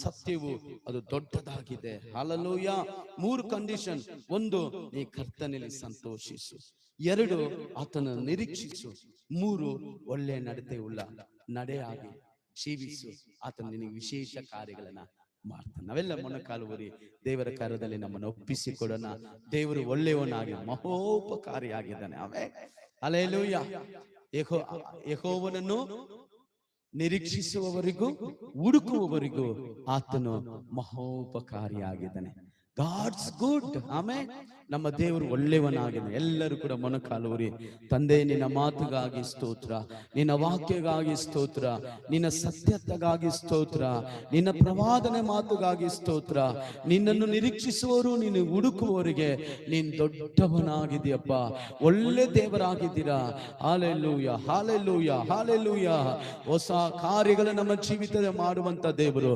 ಸತ್ಯವು ಅದು ದೊಡ್ಡದಾಗಿದೆ. ಹಲ್ಲೆಲೂಯಾ. 3 ಕಂಡೀಷನ್. 1, ನೀ ಕರ್ತನಲ್ಲಿ ಸಂತೋಷಿಸು. 2, ಆತನ ನಿರೀಕ್ಷಿಸು. 3, ಒಳ್ಳೆ ನಡತೆ ಉಳ್ಳ ನಡೆಯಾಗಿ ಜೀವಿಸು. ಆತನ ನಿನಗೆ ವಿಶೇಷ ಕಾರ್ಯಗಳನ್ನ ಮಾಡ್ತಾನೆ. ನಾವೆಲ್ಲ ಮೊಣಕಾಲುವರಿ ದೇವರ ಕಾರ್ಯದಲ್ಲಿ ನಮ್ಮನ್ನು ಒಪ್ಪಿಸಿಕೊಡೋಣ. ದೇವರು ಒಳ್ಳೆಯವನಾಗಿ ಮಹೋಪಕಾರಿಯಾಗಿದ್ದಾನೆ. ಆಮೆನ್. ಹಲ್ಲೆಲೂಯಾ. ಯೆಹೋವನನ್ನು ನಿರೀಕ್ಷಿಸುವವರಿಗೂ ಹುಡುಕುವವರಿಗೂ ಆತನು ಮಹೋಪಕಾರಿಯಾಗಿದ್ದಾನೆ. God's good. ಆಮೆನ್. ನಮ್ಮ ದೇವರು ಒಳ್ಳೆಯವನಾಗಿದ್ದಾನೆ. ಎಲ್ಲರೂ ಕೂಡ ಮೊಣಕಾಲುವರಿ. ತಂದೆ, ನಿನ್ನ ಮಾತುಗಾಗಿ ಸ್ತೋತ್ರ, ನಿನ್ನ ವಾಕ್ಯಗಾಗಿ ಸ್ತೋತ್ರ, ನಿನ್ನ ಸತ್ಯತೆಗಾಗಿ ಸ್ತೋತ್ರ, ನಿನ್ನ ಪ್ರವಾದನೆ ಮಾತುಗಾಗಿ ಸ್ತೋತ್ರ. ನಿನ್ನನ್ನು ನಿರೀಕ್ಷಿಸುವವರು, ನೀನು ಹುಡುಕುವವರಿಗೆ ನೀನ್ ದೊಡ್ಡವನಾಗಿದೆಯಪ್ಪ. ಒಳ್ಳೆ ದೇವರಾಗಿದ್ದೀರಾ. Hallelujah, hallelujah, hallelujah. ಹೊಸ ಕಾರ್ಯಗಳು ನಮ್ಮ ಜೀವಿತದಲ್ಲಿ ಮಾಡುವಂತ ದೇವರು.